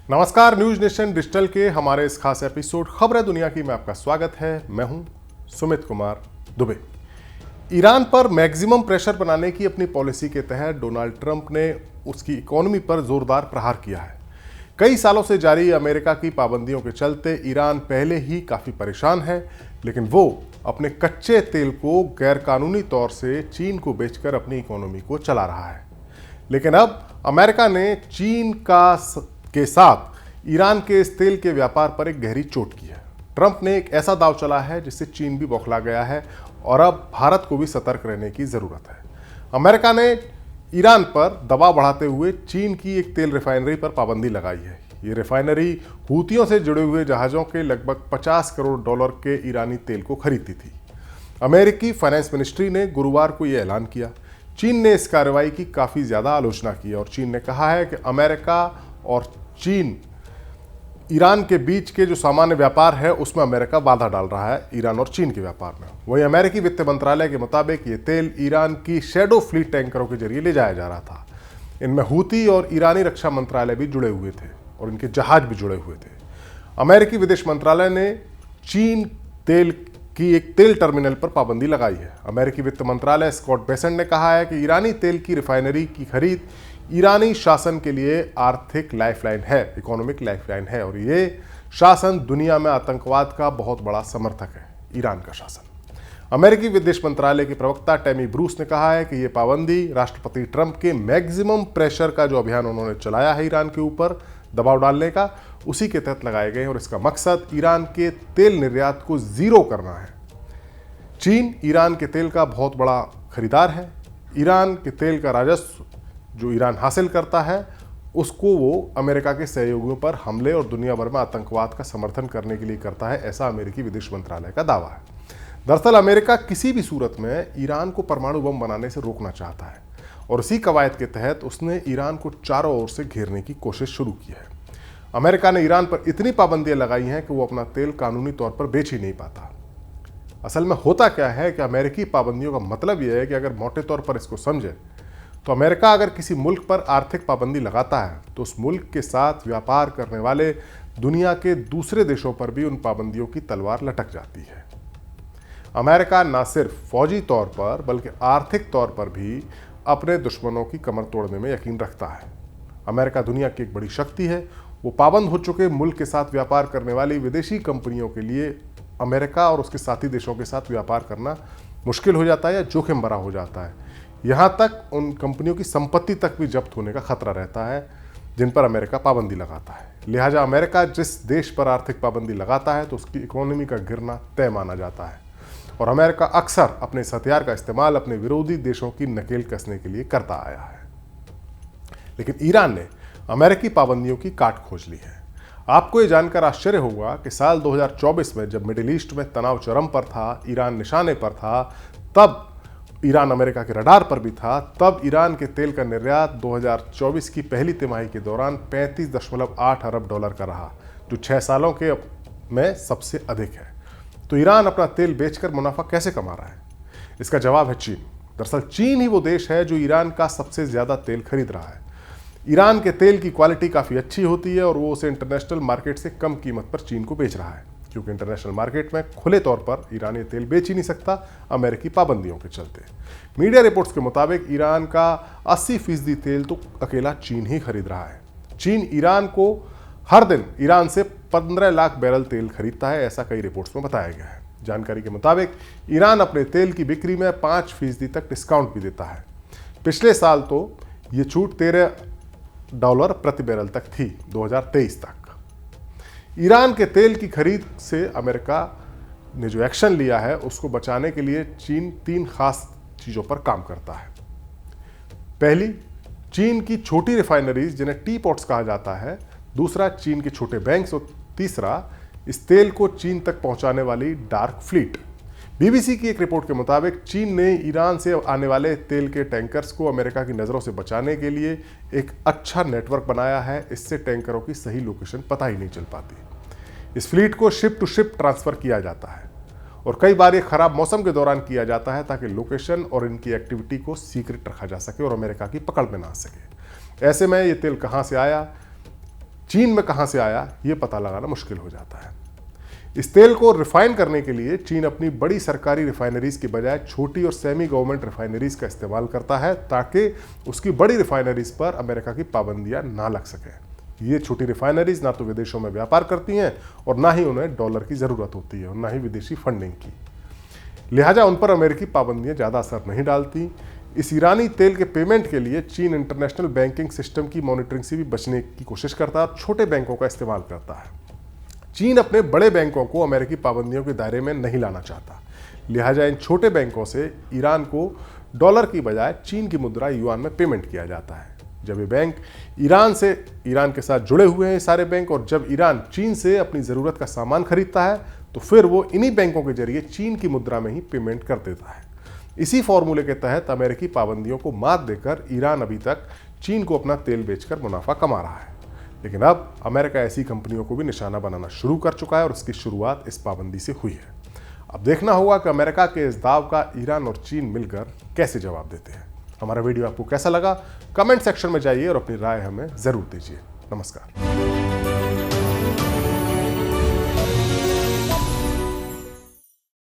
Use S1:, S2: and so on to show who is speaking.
S1: नमस्कार, news nation digital के हमारे इस खास एपिसोड खबरें दुनिया की में आपका स्वागत है। मैं हूं सुमित कुमार दुबे। ईरान पर मैक्सिमम प्रेशर बनाने की अपनी पॉलिसी के तहत डोनाल्ड ट्रंप ने उसकी इकोनॉमी पर जोरदार प्रहार किया है। कई सालों से जारी अमेरिका की पाबंदियों के चलते ईरान पहले ही काफी परेशान है, लेकिन वो अपने कच्चे तेल को गैरकानूनी तौर से चीन को बेचकर अपनी इकोनॉमी को चला रहा है। लेकिन अब अमेरिका ने चीन के साथ ईरान के इस तेल के व्यापार पर एक गहरी चोट की है। ट्रंप ने एक ऐसा दांव चला है जिससे चीन भी बौखला गया है और अब भारत को भी सतर्क रहने की जरूरत है। अमेरिका ने ईरान पर दबाव बढ़ाते हुए चीन की एक तेल रिफाइनरी पर पाबंदी लगाई है। ये रिफाइनरी हूतियों से जुड़े हुए जहाजों के लगभग 50 करोड़ डॉलर के ईरानी तेल को खरीदती थी। अमेरिकी फाइनेंस मिनिस्ट्री ने गुरुवार को यह ऐलान किया। चीन ने इस कार्रवाई की काफी ज्यादा आलोचना की और चीन ने कहा है कि अमेरिका और चीन ईरान के बीच के जो सामान्य व्यापार है उसमें अमेरिका बाधा डाल रहा है ईरान और चीन के व्यापार में। वहीं अमेरिकी वित्त मंत्रालय के मुताबिक ये तेल ईरान की शैडो फ्लीट टैंकरों के जरिए ले जाया जा रहा था। इनमें हूती और ईरानी रक्षा मंत्रालय भी जुड़े हुए थे और इनके जहाज भी जुड़े हुए थे। अमेरिकी विदेश मंत्रालय ने चीन तेल की एक तेल टर्मिनल पर पाबंदी लगाई है। अमेरिकी वित्त मंत्रालय स्कॉट बेसेंट ने कहा है कि ईरानी तेल की रिफाइनरी की खरीद ईरानी शासन के लिए आर्थिक लाइफलाइन है, इकोनॉमिक लाइफलाइन है और ये शासन दुनिया में आतंकवाद का बहुत बड़ा समर्थक है, ईरान का शासन। अमेरिकी विदेश मंत्रालय के प्रवक्ता टैमी ब्रूस ने कहा है कि ये पाबंदी राष्ट्रपति ट्रंप के मैक्सिमम प्रेशर का जो अभियान उन्होंने चलाया है ईरान के ऊपर दबाव डालने का, उसी के तहत लगाए गए और इसका मकसद ईरान के तेल निर्यात को जीरो करना है। चीन ईरान के तेल का बहुत बड़ा खरीदार है। ईरान के तेल का राजस्व जो ईरान हासिल करता है उसको वो अमेरिका के सहयोगियों पर हमले और दुनिया भर में आतंकवाद का समर्थन करने के लिए करता है, ऐसा अमेरिकी विदेश मंत्रालय का दावा है। दरअसल अमेरिका किसी भी सूरत में ईरान को परमाणु बम बनाने से रोकना चाहता है और इसी कवायद के तहत उसने ईरान को चारों ओर से घेरने की कोशिश शुरू की है। अमेरिका ने ईरान पर इतनी पाबंदियां लगाई हैं कि वो अपना तेल कानूनी तौर पर बेच ही नहीं पाता। असल में होता क्या है कि अमेरिकी पाबंदियों का मतलब यह है कि अगर मोटे तौर पर इसको समझे तो अमेरिका अगर किसी मुल्क पर आर्थिक पाबंदी लगाता है तो उस मुल्क के साथ व्यापार करने वाले दुनिया के दूसरे देशों पर भी उन पाबंदियों की तलवार लटक जाती है। अमेरिका न सिर्फ फौजी तौर पर बल्कि आर्थिक तौर पर भी अपने दुश्मनों की कमर तोड़ने में यकीन रखता है। अमेरिका दुनिया की एक बड़ी शक्ति है। वो पाबंद हो चुके मुल्क के साथ व्यापार करने वाली विदेशी कंपनियों के लिए अमेरिका और उसके साथी देशों के साथ व्यापार करना मुश्किल हो जाता है या जोखिम भरा हो जाता है। यहाँ तक उन कंपनियों की संपत्ति तक भी जब्त होने का खतरा रहता है जिन पर अमेरिका पाबंदी लगाता है। लिहाजा अमेरिका जिस देश पर आर्थिक पाबंदी लगाता है तो उसकी इकोनॉमी का गिरना तय माना जाता है और अमेरिका अक्सर अपने इस हथियार का इस्तेमाल अपने विरोधी देशों की नकेल कसने के लिए करता आया है। लेकिन ईरान ने अमेरिकी पाबंदियों की काट खोज ली है। आपको ये जानकर आश्चर्य होगा कि साल 2024 में जब मिडिल ईस्ट में तनाव चरम पर था, ईरान निशाने पर था, तब ईरान अमेरिका के रडार पर भी था, तब ईरान के तेल का निर्यात 2024 की पहली तिमाही के दौरान 35.8 अरब डॉलर का रहा, जो 6 सालों के में सबसे अधिक है। तो ईरान अपना तेल बेचकर मुनाफा कैसे कमा रहा है? इसका जवाब है चीन। दरअसल चीन ही वो देश है जो ईरान का सबसे ज्यादा तेल खरीद रहा है। ईरान के तेल की क्वालिटी काफ़ी अच्छी होती है और वो उसे इंटरनेशनल मार्केट से कम कीमत पर चीन को बेच रहा है, क्योंकि इंटरनेशनल मार्केट में खुले तौर पर ईरान ये तेल बेच ही नहीं सकता अमेरिकी पाबंदियों के चलते। मीडिया रिपोर्ट्स के मुताबिक ईरान का 80% तेल तो अकेला चीन ही खरीद रहा है। चीन ईरान को हर दिन ईरान से 15 लाख बैरल तेल खरीदता है, ऐसा कई रिपोर्ट्स में बताया गया है। जानकारी के मुताबिक ईरान अपने तेल की बिक्री में 5% तक डिस्काउंट भी देता है। पिछले साल तो ये छूट $13 प्रति बैरल तक थी, 2023 तक। ईरान के तेल की खरीद से अमेरिका ने जो एक्शन लिया है उसको बचाने के लिए चीन 3 खास चीज़ों पर काम करता है। पहली, चीन की छोटी रिफाइनरीज जिन्हें टी पॉट्स कहा जाता है। दूसरा, चीन के छोटे बैंक्स और तीसरा, इस तेल को चीन तक पहुंचाने वाली डार्क फ्लीट। बीबीसी की एक रिपोर्ट के मुताबिक चीन ने ईरान से आने वाले तेल के टैंकर्स को अमेरिका की नज़रों से बचाने के लिए एक अच्छा नेटवर्क बनाया है। इससे टैंकरों की सही लोकेशन पता ही नहीं चल पाती। इस फ्लीट को शिप टू शिप ट्रांसफ़र किया जाता है और कई बार ये खराब मौसम के दौरान किया जाता है ताकि लोकेशन और इनकी एक्टिविटी को सीक्रेट रखा जा सके और अमेरिका की पकड़ में ना आ सके। ऐसे में ये तेल कहाँ से आया, चीन में कहां से आया ये पता लगाना मुश्किल हो जाता है। इस तेल को रिफाइन करने के लिए चीन अपनी बड़ी सरकारी रिफाइनरीज की बजाय छोटी और सेमी गवर्नमेंट रिफाइनरीज का इस्तेमाल करता है ताकि उसकी बड़ी रिफाइनरीज पर अमेरिका की पाबंदियां ना लग सकें। ये छोटी रिफाइनरीज ना तो विदेशों में व्यापार करती हैं और ना ही उन्हें डॉलर की ज़रूरत होती है और ना ही विदेशी फंडिंग की, लिहाजा उन पर अमेरिकी पाबंदियां ज़्यादा असर नहीं डालती। इस ईरानी तेल के पेमेंट के लिए चीन इंटरनेशनल बैंकिंग सिस्टम की मॉनिटरिंग से भी बचने की कोशिश करता है और छोटे बैंकों का इस्तेमाल करता है। चीन अपने बड़े बैंकों को अमेरिकी पाबंदियों के दायरे में नहीं लाना चाहता, लिहाजा इन छोटे बैंकों से ईरान को डॉलर की बजाय चीन की मुद्रा युआन में पेमेंट किया जाता है। जब ये बैंक ईरान के साथ जुड़े हुए हैं, ये सारे बैंक, और जब ईरान चीन से अपनी ज़रूरत का सामान खरीदता है तो फिर वो इन्हीं बैंकों के जरिए चीन की मुद्रा में ही पेमेंट कर देता है। इसी फॉर्मूले के तहत अमेरिकी पाबंदियों को मात देकर ईरान अभी तक चीन को अपना तेल बेचकर मुनाफा कमा रहा है। लेकिन अब अमेरिका ऐसी कंपनियों को भी निशाना बनाना शुरू कर चुका है और इसकी शुरुआत इस पाबंदी से हुई है। अब देखना होगा कि अमेरिका के इस दाव का ईरान और चीन मिलकर कैसे जवाब देते हैं। हमारा वीडियो आपको कैसा लगा? कमेंट सेक्शन में जाइए और अपनी राय हमें ज़रूर दीजिए। नमस्कार।